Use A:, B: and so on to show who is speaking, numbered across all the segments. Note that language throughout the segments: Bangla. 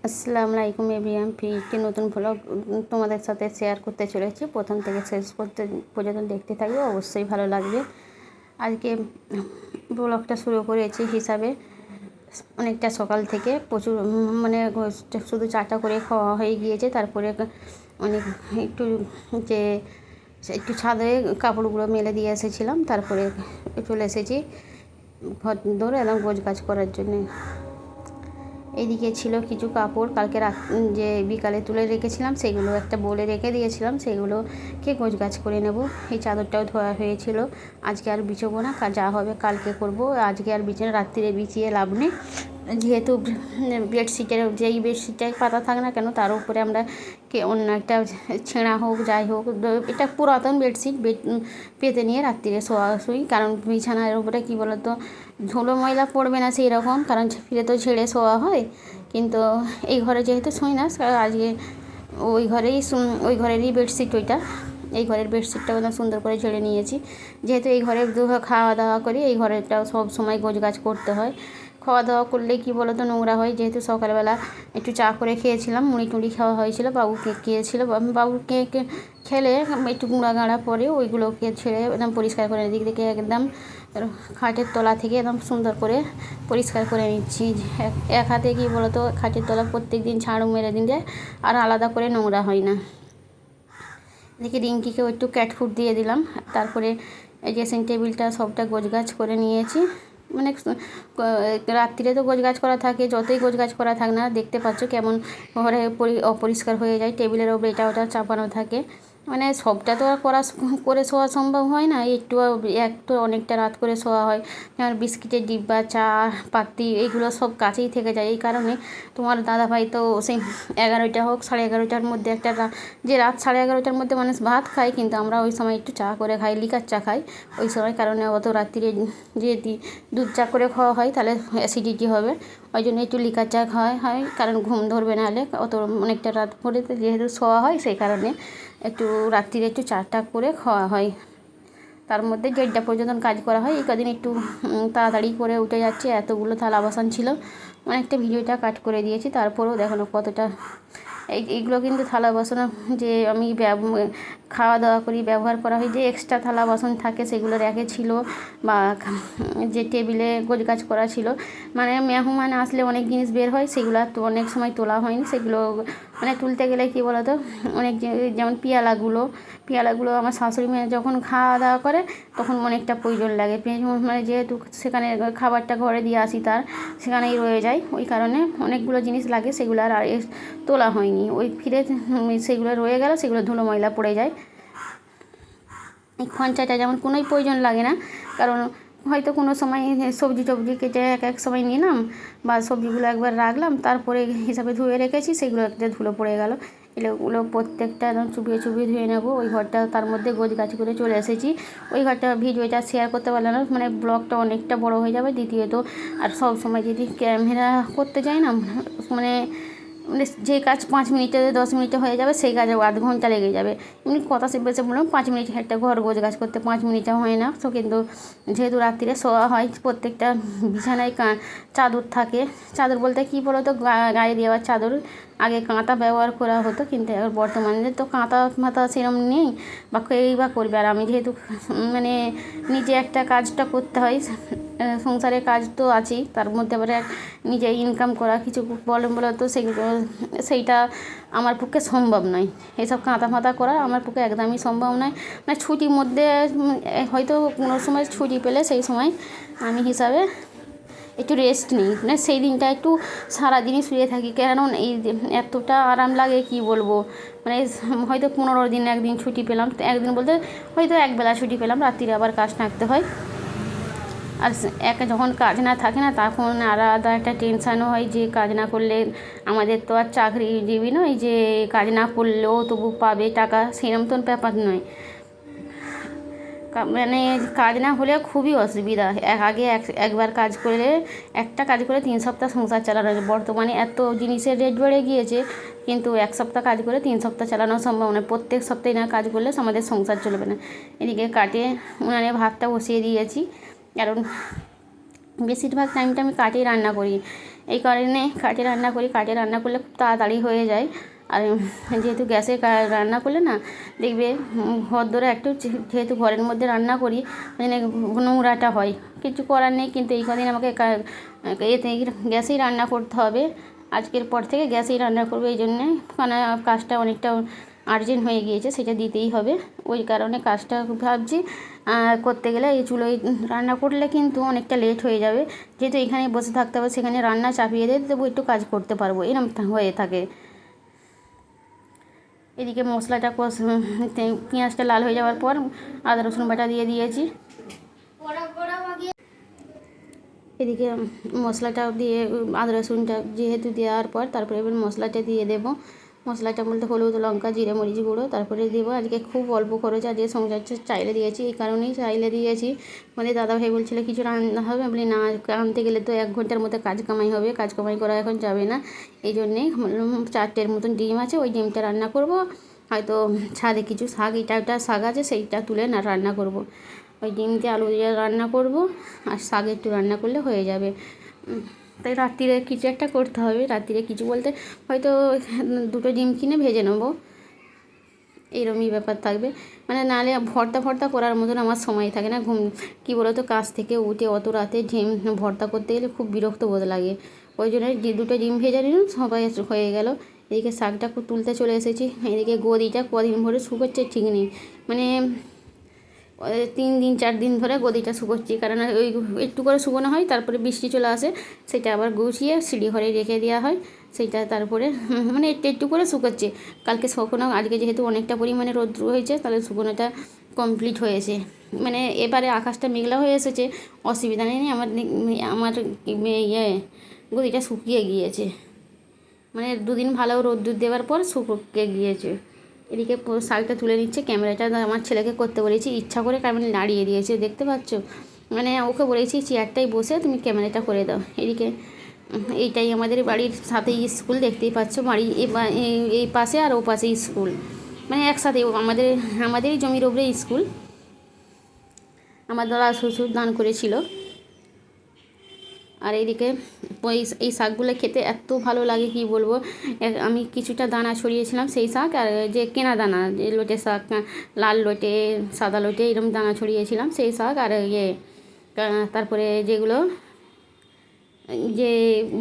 A: আসসালামু আলাইকুম এভরিওয়ান, একটি নতুন ব্লগ তোমাদের সাথে শেয়ার করতে চলেছি। প্রথম থেকে শেষ পর্যন্ত দেখতে থাকবে, অবশ্যই ভালো লাগবে। আজকে ব্লগটা শুরু করেছি হিসাবে অনেকটা সকাল থেকে প্রচুর মানে শুধু চাটা করে খাওয়া হয়ে গিয়েছে। তারপরে অনেক একটু যে একটু ছাদে কাপড়গুলো মেলে দিয়ে এসেছিলাম, তারপরে চলে এসেছি ঘর দৌড়ে একদম গোছ গাছ করার জন্যে। এইদিকে ছিল কিছু কাপড় কালকে যে বিকালে তুলে রেখেছিলাম, সেগুলো একটা বলে রেখে দিয়েছিলাম, সেগুলোকে গোছগাছ করে নেব। এই চাদরটাও ধোয়া হয়েছিল, আজকে আর বিছোবো না, যা হবে কালকে করব। আজকে আর বিছানা রাত্রিরে বিছিয়ে লাভ নেই, যেহেতু বেডশিটের যেই বেডশিটটাই পাতা থাক না কেন তার উপরে আমরা অন্য একটা ছেঁড়া হোক যাই হোক, এটা পুরাতন বেডশিট পেতে নিয়ে রাত্রিরে শুই। কারণ বিছানার উপরে কী বলতো ধুলো ময়লা পড়বে না সেই রকম, কারণ ফিরে তো ছেড়ে শোয়া হয়। কিন্তু এই ঘরে যেহেতু শুই না, আজকে ওই ঘরেরই বেডশিট ওইটা। এই ঘরের বেডশিটটা একদম সুন্দর করে ঝেড়ে নিয়েছি, যেহেতু এই ঘরে খাওয়া দাওয়া করি, এই ঘরেটাও সব সময় গোছগাছ করতে হয়। খাওয়া দাওয়া করলে কি বলো তো নোংরা হয়, যেহেতু সকালবেলা একটু চা করে খেয়েছিলাম, মুড়ি টুড়ি খাওয়া হয়েছিল, বাবুকে খেয়েছিল, বাবুকে খেলে একটু গুঁড়া গাঁড়া পরে ওইগুলোকে ছেড়ে একদম পরিষ্কার করে দিক থেকে একদম খাটের তলা থেকে একদম সুন্দর করে পরিষ্কার করে নিচ্ছি। এক হাতে কী বলো তো খাটের তলা প্রত্যেক দিন ঝাড়ু মেরে দিলে আর আলাদা করে নোংরা হয় না। এদিকে রিঙ্কিকেও একটু ক্যাটফুড দিয়ে দিলাম, তারপরে ড্রেসিং টেবিলটা সবটা গোছগাছ করে নিয়েছি। মানে রাত্রিরে তো গোছগাছ করা থাকে, যতই গোছগাছ করা থাক না, দেখতে পাচ্ছ কেমন ঘরে অপরিষ্কার হয়ে যায়, টেবিলের ওপরে এটা ওটা চাপানো থাকে। মানে সবটা তো আর করে শোয়া সম্ভব হয় না, একটু অনেকটা রাত করে শোয়া হয়। যেমন বিস্কিটের ডিব্বা, চা পাতি এইগুলো সব কাছেই থেকে যায়। এই কারণে তোমার দাদাভাই তো সেই 11টা হোক 11:30টার মধ্যে যে রাত 11:30টার মধ্যে মানুষ ভাত খায়, কিন্তু আমরা ওই সময় একটু চা করে খাই, লিকার চা খাই ওই সময়। কারণে অত রাত্রিরে যে দুধ চা করে খাওয়া হয় তাহলে অ্যাসিডিটি হবে, ওই জন্য একটু লিকার চা খাওয়া হয়, কারণ ঘুম ধরবে না হলে অত অনেকটা রাত করে যেহেতু শোয়া হয়, সেই কারণে একটু রাত্রিরে একটু চাটা করে খাওয়া হয়। তার মধ্যে 1টা পর্যন্ত কাজ করা হয়। এই কদিন একটু তাড়াতাড়ি করে উঠে যাচ্ছে, এতগুলো থালা বাসন ছিল, অনেকটা ভিডিওটা কাট করে দিয়েছি। তারপরেও দেখো না কতটা এইগুলো কিন্তু থালা বাসন যে আমি খাওয়া দাওয়া করি ব্যবহার করা হয়, যে এক্সট্রা থালা বাসন থাকে সেগুলো রেখে ছিল, বা যে টেবিলে গোছগাছ করা ছিল। মানে মেহমান আসলে অনেক জিনিস বের হয়, সেগুলো তো অনেক সময় তোলা হয়নি। সেগুলো মানে তুলতে গেলে কী বলো তো অনেক, যেমন পেয়ালাগুলো আমার শাশুড়ি মেয়ে যখন খাওয়া দাওয়া করে তখন অনেকটা প্রয়োজন লাগে। মানে যেহেতু সেখানে খাবারটা ঘরে দিয়ে আসি, সেখানেই রয়ে যায়, ওই কারণে অনেকগুলো জিনিস লাগে, সেগুলো আর তোলা হয়নি। ওই ফিরে সেগুলো রয়ে গেল, সেগুলো ধুলো ময়লা পড়ে যায়। এই খঞ্চাটা যেমন কোনোই প্রয়োজন লাগে না, কারণ হয়তো কোনো সময় সবজি টবজি কেটে এক সময় নিলাম, বা সবজিগুলো একবার রাখলাম, তারপরে হিসাবে ধুয়ে রেখেছি, সেগুলো একটা ধুলো পড়ে গেল, এগুলো প্রত্যেকটা একদম চুপিয়ে ধুয়ে নেবো। ওই ঘরটা তার মধ্যে গোছগাছ করে চলে এসেছি। ওই ঘরটা ভিডিওটা শেয়ার করতে পারলাম না, মানে ব্লগটা অনেকটা বড় হয়ে যাবে। দ্বিতীয়ত আর সব সময় যদি ক্যামেরা করতে যাই না, মানে যে কাজ 5 মিনিটে 10 মিনিটে হয়ে যাবে, সেই কাজে আধ ঘন্টা লেগে যাবে। এমনি কথা বসে বললাম 5 মিনিট একটা ঘর গোছগাছ করতে 5 মিনিটে হয় না তো, কিন্তু যেহেতু রাত্রিরে শোয়া হয়, প্রত্যেকটা বিছানায় চাদর থাকে। চাদর বলতে কী বলো তো, গায়ে দেওয়ার চাদর। আগে কাঁথা ব্যবহার করা হতো, কিন্তু এখন বর্তমানে তো কাঁথা মাথা সেরকম নেই, বা কেই বা করবে। আর আমি যেহেতু মানে নিজে একটা কাজটা করতে হয়, সংসারের কাজ তো আছেই, তার মধ্যে আবার নিজে ইনকাম করা কিছু বলো তো সেইটা আমার পক্ষে সম্ভব নয়। এসব কাঁথা ফাঁতা করা আমার পক্ষে একদমই সম্ভব নয়। মানে ছুটির মধ্যে হয়তো কোনো সময় ছুটি পেলে সেই সময় আমি হিসাবে একটু রেস্ট নিই, মানে সেই দিনটা একটু সারাদিনই শুয়ে থাকি, কারণ এই এতটা আরাম লাগে কি বলবো। মানে হয়তো 15 দিন একদিন ছুটি পেলাম, একদিন বলতে হয়তো একবেলা ছুটি পেলাম, রাত্রিরে আবার কাজ থাকতে হয়। আর যখন কাজ না থাকে না, তখন আলাদা একটা টেনশানও হয়, যে কাজ না করলে আমাদের তো আর চাকরিজীবী নয় যে কাজ না করলেও তবু পাবে টাকা, সেরকম তো ব্যাপার নয়। মানে কাজ না হলে খুবই অসুবিধা। আগে একবার কাজ করলে একটা কাজ করে 3 সপ্তাহ সংসার চালানো যায়। বর্তমানে এত জিনিসের রেট বেড়ে গিয়েছে, কিন্তু 1 সপ্তাহ কাজ করে 3 সপ্তাহ চালানো সম্ভব নয়। প্রত্যেক সপ্তাহে না কাজ করলে আমাদের সংসার চলবে না। এদিকে উনানে ভাতটা বসিয়ে দিয়েছি, কারণ বেশিরভাগ টাইমটা আমি কাঠেই রান্না করি, এই কারণে কাঠে রান্না করি। কাঠে রান্না করলে খুব তাড়াতাড়ি হয়ে যায়। আর যেহেতু গ্যাসে রান্না করলে না দেখবে ঘর ধরে একটু, যেহেতু ঘরের মধ্যে রান্না করি মানে নোংরাটা হয়, কিছু করার নেই। কিন্তু এই কদিন আমাকে এতে গ্যাসেই রান্না করতে হবে। আজকের পর থেকে গ্যাসেই রান্না করবো, এই জন্যে কারণ কাজটা অনেকটা আর্জেন্ট হয়ে গিয়েছে, সেটা দিতেই হবে। ওই কারণে কাজটা ভাবছি করতে গেলে এই চুলোয় রান্না করলে কিন্তু অনেকটা লেট হয়ে যাবে। যেহেতু এখানে বসে থাকতে হবে, সেখানে রান্না চাপিয়ে দিয়ে দেবো, একটু কাজ করতে পারবো, এরকম হয়ে থাকে। এদিকে মশলাটা পেঁয়াজটা লাল হয়ে যাওয়ার পর আদা রসুন বাটা দিয়ে দিয়েছি। এদিকে মশলাটা দিয়ে আদা রসুনটা যেহেতু দেওয়ার পর তারপরে এবার মশলাটা দিয়ে দেবো। মশলাটা বলতে হলুদ, লঙ্কা, জিরে, মরিচ গুঁড়ো তারপরে দেবো। আজকে খুব অল্প খরচ, আজকে সংসারটা চাইলে দিয়েছি, এই কারণেই চাইলে দিয়েছি। আমাদের দাদাভাই বলছিল কিছু রান্না হবে, বলি না, আনতে গেলে তো 1 ঘন্টার মধ্যে কাজ কামাই হবে, কাজ কামাই করা এখন যাবে না। এই জন্যেই 4টের মতন ডিম আছে, ওই ডিমটা রান্না করব। হয়তো ছাদে কিছু শাক, এটা একটা শাক আছে, সেইটা তুলে না রান্না করব। ওই ডিম দিয়ে আলু দিয়ে রান্না করব, আর শাক একটু রান্না করলে হয়ে যাবে। তাই রাত্রিরে কিছু একটা করতে হবে। রাত্রিরে কিছু বলতে হয়তো 2টো ডিম কিনে ভেজে নেবো, এইরকমই ব্যাপার থাকবে। মানে নাহলে ভর্তা করার মতন আমার সময় থাকে না। কী বলো তো, কাজ থেকে উঠে অত রাতে ডিম ভর্তা করতে গেলে খুব বিরক্ত বোধ লাগে। ওই জন্য 2টো ডিম ভেজে নিলাম, সবাই হয়ে গেল। এদিকে শাকটা তুলতে চলে এসেছি। এদিকে গদিটা কদিন ভরে শুকোচ্ছে ঠিক নেই, মানে 3 দিন 4 দিন ধরে গদিটা শুকোচ্ছি, কারণ ওই একটু করে শুকোনো হয়, তারপরে বৃষ্টি চলে আসে, সেটা আবার গুছিয়ে সিঁড়ি ঘরে রেখে দেওয়া হয়। সেইটা তারপরে মানে একটু একটু করে শুকোচ্ছে। কালকে শুকোনো, আজকে যেহেতু অনেকটা পরিমাণে রৌদ্র হয়েছে, তাহলে শুকোনোটা কমপ্লিট হয়েছে। মানে এবারে আকাশটা মেঘলা হয়ে এসেছে, অসুবিধা নেই। আমার গদিটা শুকিয়ে গিয়েছে, মানে 2 দিন ভালো রোদ্দুর দেওয়ার পর শুকিয়ে গিয়েছে। এদিকে শাকটা তুলে নিচ্ছে। ক্যামেরাটা আমার ছেলেকে করতে বলেছি, ইচ্ছা করে ক্যামেরা নাড়িয়ে দিয়েছে, দেখতে পাচ্ছ। মানে ওকে বলেছি চেয়ারটাই বসে তুমি ক্যামেরাটা করে দাও। এদিকে এইটাই আমাদের বাড়ির সাথেই স্কুল, দেখতেই পাচ্ছ। বাড়ি এই পাশে আর ও পাশে স্কুল, মানে একসাথে আমাদেরই জমির ওপরে স্কুল। আমার দাদা শ্বশুর দান করেছিল। আর এইদিকে এই শাকগুলো খেতে এত ভালো লাগে কি বলবো। আমি কিছুটা দানা ছড়িয়েছিলাম সেই শাক, আর যে কেনা দানা, যে লোটে শাক, লাল লোটে, সাদা লোটে, এরকম দানা ছড়িয়েছিলাম সেই শাক। আর তারপরে যেগুলো যে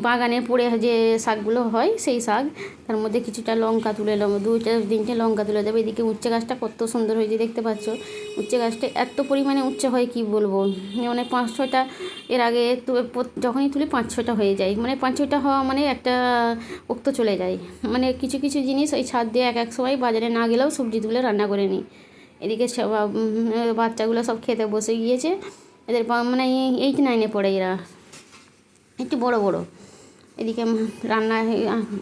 A: বাগানে পড়ে যে শাকগুলো হয় সেই শাক, তার মধ্যে কিছুটা লঙ্কা তুলে নেবো, 2-3টে লঙ্কা তুলে দেবো। এদিকে উচ্ছে গাছটা কত সুন্দর হয়েছে দেখতে পাচ্ছ। উচ্ছে গাছটা এত পরিমাণে উচ্ছে হয় কি বলবো, মানে 5-6টা এর আগে যখনই তুলি 5-6টা হয়ে যায়। মানে 5-6টা হওয়া মানে একটা উক্ত চলে যায়। মানে কিছু কিছু জিনিস ওই ছাদ দিয়ে এক সময় বাজারে না গেলেও সবজি তুলে রান্না করে নিই। এদিকে বাচ্চাগুলো সব খেতে বসে গিয়েছে। এদের মানে 8-9-এ পড়ে এরা, একটু বড় বড়। এদিকে রান্না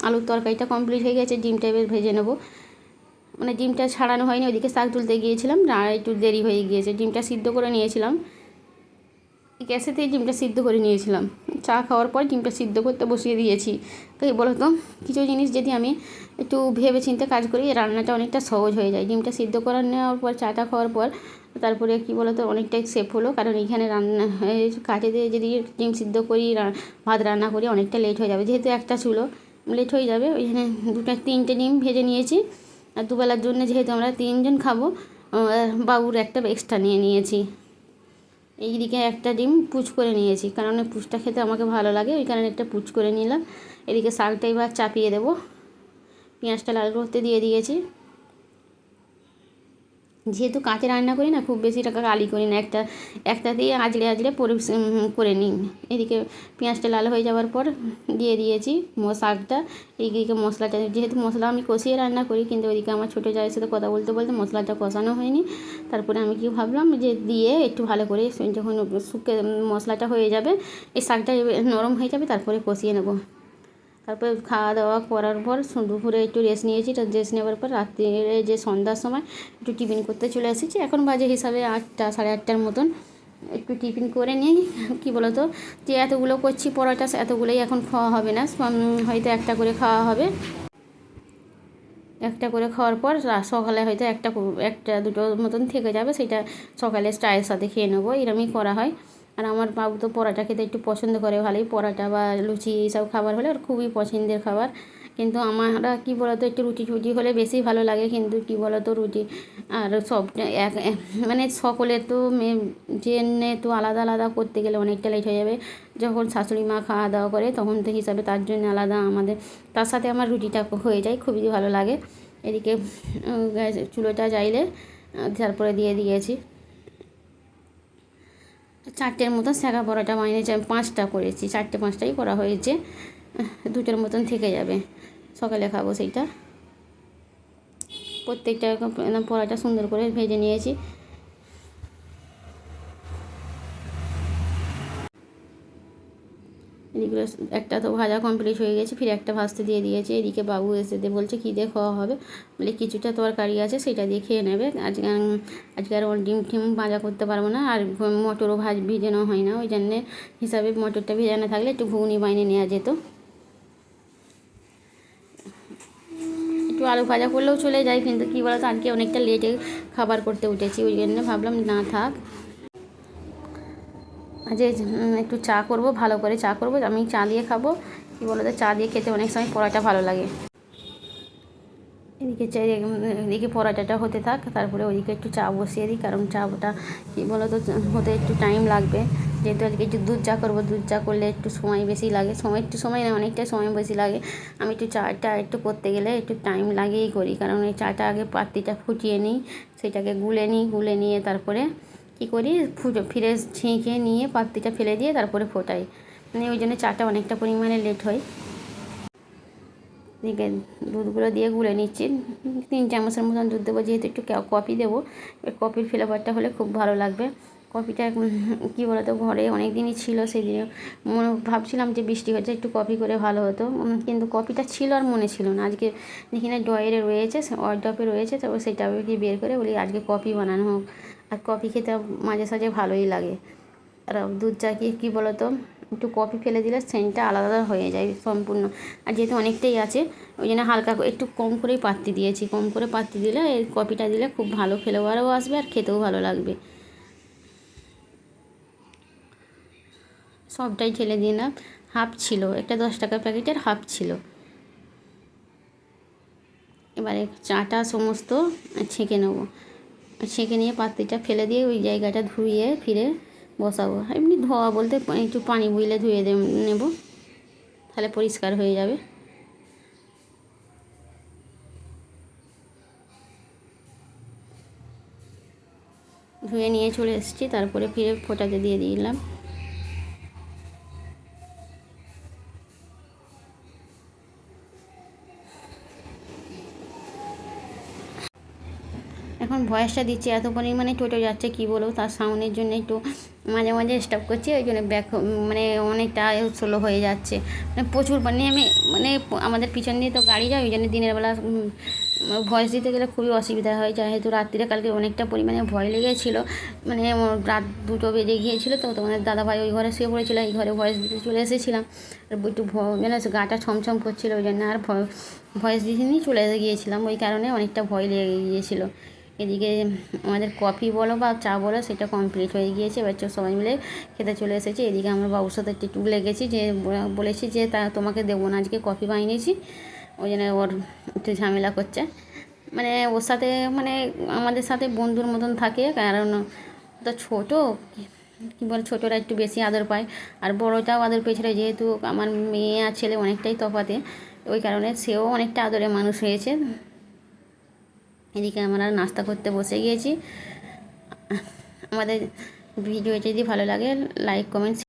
A: আলুর তরকারিটা কমপ্লিট হয়ে গেছে, ডিমটা এবার ভেজে নেবো। মানে ডিমটা ছাড়ানো হয়নি, ওইদিকে শাক তুলতে গিয়েছিলাম, একটু দেরি হয়ে গিয়েছে। ডিমটা সিদ্ধ করে নিয়েছিলাম, গ্যাসেতেই ডিমটা সিদ্ধ করে নিয়েছিলাম। চা খাওয়ার পর ডিমটা সিদ্ধ করতে বসিয়ে দিয়েছি। তো এই বলো তো, কিছু জিনিস যদি আমি একটু ভেবে চিন্তে কাজ করি, রান্নাটা অনেকটা সহজ হয়ে যায়। ডিমটা সিদ্ধ করে নেওয়ার পর, চাটা খাওয়ার পর তারপরে কি বলো তো, অনেকটাই সেফ হলো। কারণ এইখানে রান্না কাঠে দিয়ে যদি ডিম সিদ্ধ করি, ভাত রান্না করি, অনেকটা লেট হয়ে যাবে। যেহেতু একটা চুলো, লেট হয়ে যাবে। ওইখানে 3টে ডিম ভেজে নিয়েছি। আর দুবেলার জন্য যেহেতু আমরা 3 জন খাবো, বাবুর একটা এক্সট্রা নিয়ে নিয়েছি। এইদিকে একটা ডিম পুচ করে নিয়েছি, কারণ পুচটা খেতে আমাকে ভালো লাগে, ওই কারণে একটা পুচ করে নিলাম। এদিকে শাকটা এবার চাপিয়ে দেবো। পেঁয়াজটা লাল করতে দিয়ে দিয়েছি। যেহেতু কাঁচে রান্না করি না, খুব বেশি টাকা কালি করি না, একটা দিয়ে আজড়ে করে নিই। এদিকে পেঁয়াজটা লাল হয়ে যাওয়ার পর দিয়ে দিয়েছি শাকটা। এইদিকে মশলাটা, যেহেতু মশলা আমি কষিয়ে রান্না করি, কিন্তু ওইদিকে আমার ছোটো জায়ের সাথে কথা বলতে বলতে মশলাটা কষানো হয়নি। তারপরে আমি কি ভাবলাম যে দিয়ে একটু ভালো করে যখন মশলাটা হয়ে যাবে, এই শাকটা নরম হয়ে যাবে, তারপরে কষিয়ে নেবো। তারপরে খাওয়া দাওয়া করার পর দুপুরে একটু রেস্ট নিয়েছি। রেস্ট নেওয়ার পর রাত্রে যে সন্ধ্যার সময় একটু টিফিন করতে চলে এসেছি। এখন বাজে হিসাবে 8টা, 8:30 মতন। একটু টিফিন করে নিই। কী বলো তো, যে এতগুলো করছি পরোটা, এতগুলোই এখন খাওয়া হবে না, হয়তো একটা করে খাওয়া হবে। একটা করে খাওয়ার পর সকালে হয়তো একটা 2টো মতন থেকে যাবে, সেটা সকালে চায়ের সাথে খেয়ে নেবো, এরমই করা হয়। আর আমার বাবু তো পরোটা খেতে একটু পছন্দ করে ভালোই, পরোটা বা লুচি এইসব খাবার হলে ওর খুবই পছন্দের খাবার। কিন্তু আমরা কী বলতো একটু রুটি টুটি হলে বেশি ভালো লাগে, কিন্তু কী বলতো রুটি আর সব মানে সকলের তো জেনে তো আলাদা আলাদা করতে গেলে অনেকটা লেট হয়ে যাবে। যখন শাশুড়ি মা খাওয়া দাওয়া করে তখন তো হিসাবে তার জন্য আলাদা আমাদের, তার সাথে আমার রুটিটা হয়ে যায়, খুবই ভালো লাগে। এদিকে চুলোটা জ্বাইলে তারপরে দিয়ে দিয়েছি 4টের মতন সেঁকা পরোটা বানিয়েছি। আমি 5টা করেছি, 4টে 5টাই করা হয়েছে, 2টোর মতন থেকে যাবে, সকালে খাবো সেইটা। প্রত্যেকটা পরোটা সুন্দর করে ভেজে নিয়েছি। এদিকে একটা তো ভাজা কমপ্লিট হয়ে গেছে, ফিরে একটা ভাজতে দিয়ে দিয়েছি। এদিকে বাবু এসে বলছে কী দিয়ে খাওয়া হবে, বলে কিছুটা তরকারি আছে সেটা দিয়ে খেয়ে নেবে। আজকে আর ওর ডিম টিম ভাজা করতে পারবো না, আর মটরও ভিজানো হয় না, ওই জন্যে হিসাবে মটরটা ভেজানো থাকলে একটু ঘুগনি বাইনে নেওয়া যেত। একটু আলু ভাজা করলেও চলে যায়, কিন্তু কী বলতো আজকে অনেকটা লেটে খাবার করতে উঠেছি, ওই জন্য ভাবলাম না থাক, যে একটু চা করব, ভালো করে চা করব, আমি চা দিয়ে খাবো। কী বলতো চা দিয়ে খেতে অনেক সময় পরোটা ভালো লাগে। এদিকে পরোটাটা হতে থাক, তারপরে ওইদিকে একটু চা বসিয়ে দিই, কারণ চাটা কী বলতো হতে একটু টাইম লাগবে, যেহেতু আজকে একটু দুধ চা করবো, দুধ চা করলে একটু সময় বেশি লাগে, সময় না অনেকটা সময় বেশি লাগে। আমি একটু চাটা একটু করতে গেলে একটু টাইম লাগিয়েই করি, কারণ এই চাটা আগে পাতিটা ফুটিয়ে নিই, সেটাকে গুলে নিয়ে তারপরে কী করি ফিরে ছেঁকে নিয়ে পাতিটা ফেলে দিয়ে তারপরে ফোটাই, মানে ওই জন্য চাটা অনেকটা পরিমাণে লেট হয়। এদিকে দুধগুলো দিয়ে গুলে নিচ্ছি, 3 চামচের মতন দুধ দেবো, যেহেতু একটু কফি দেবো, কফির ফ্লেভারটা হলে খুব ভালো লাগবে। কফিটা কী বলতো ঘরে অনেক দিনই ছিল, সেই দিনে ভাবছিলাম যে বৃষ্টি হচ্ছে একটু কফি করে ভালো হতো, কিন্তু কফিটা ছিল আর মনে ছিল না। আজকে দেখি না ড্রয়ারে রয়েছে, ওয়ার্ড্রপে রয়েছে, তো সেটা কি বের করে বলি আজকে কফি বানানো হোক। আর কফি খেতে মাঝে সাঝে ভালোই লাগে। আর দুধ চা কী বলতো একটু কফি ফেলে দিলে সেন্টটা আলাদা হয়ে যায় সম্পূর্ণ, আর যেহেতু অনেকটাই আছে ওই জন্য হালকা একটু কম করেই পাত্তি দিয়েছি, কম করে পাত্তি দিলে এই কফিটা দিলে খুব ভালো ফ্লেভারও আসবে আর খেতেও ভালো লাগবে। সবটাই ঢেলে দিলাম, হাফ ছিল, একটা 10 টাকার প্যাকেটের হাফ ছিল। এবারে চাটা সমস্ত ছেঁকে নেবো, ছেঁকে নিয়ে পাত্তিটা ফেলে দিয়ে ওই জায়গাটা ধুয়ে ফিরে বসাবো। এমনি ধোয়া বলতে একটু পানি বুইলে ধুয়ে নেব, তাহলে পরিষ্কার হয়ে যাবে। ধুয়ে নিয়ে চলে এসেছি, তারপরে ফিরে ফোটাতে দিয়ে দিলাম। এখন ভয়েসটা দিচ্ছি এত পরিমাণে টোটো যাচ্ছে কী বলবো, তার সাউন্ডের জন্য একটু মাঝে মাঝে স্টপ করছি, ওই জন্য মানে অনেকটা স্লো হয়ে যাচ্ছে, মানে প্রচুর নেমে মানে আমাদের পিছন দিয়ে তো গাড়ি যায়, ওই জন্য দিনের বেলা ভয়েস দিতে গেলে খুবই অসুবিধা হয়। যেহেতু রাত্রিরে কালকে অনেকটা পরিমাণে ভয় লেগেছিলো, মানে রাত 2টো বেজে গিয়েছিলো, তো তোমাদের দাদাভাই ওই ঘরে শুয়ে পড়েছিল, এই ঘরে ভয়েস দিতে চলে এসেছিলাম, আর একটু মানে গাটা ছমছম করছিলো, ওই জন্য আর ভয়েস দিতে নিয়ে চলে গিয়েছিলাম, ওই কারণে অনেকটা ভয় লেগে গিয়েছিলো। এদিকে আমাদের কফি বলো বা চা বলো সেটা কমপ্লিট হয়ে গিয়েছে, এবার সবাই মিলে খেতে চলে এসেছে। এদিকে আমরা বাবুর সাথে একটু লেগেছি, যে বলেছি যে তা তোমাকে দেবো না, আজকে কফি বানিয়েছি, ওই জন্য ওর একটু ঝামেলা করছে, মানে ওর সাথে মানে আমাদের সাথে বন্ধুর মতন থাকে, কারণ তো ছোটো কী বল, ছোটোরা একটু বেশি আদর পায়, আর বড়োটাও আদর পেয়েছিল, যেহেতু আমার মেয়ে আর ছেলে অনেকটাই তফাতে, ওই কারণে সেও অনেকটা আদরে মানুষ হয়েছে। এদিকে আমরা নাস্তা করতে বসে গিয়েছি। আমাদের ভিডিওটি যদি ভালো লাগে লাইক কমেন্ট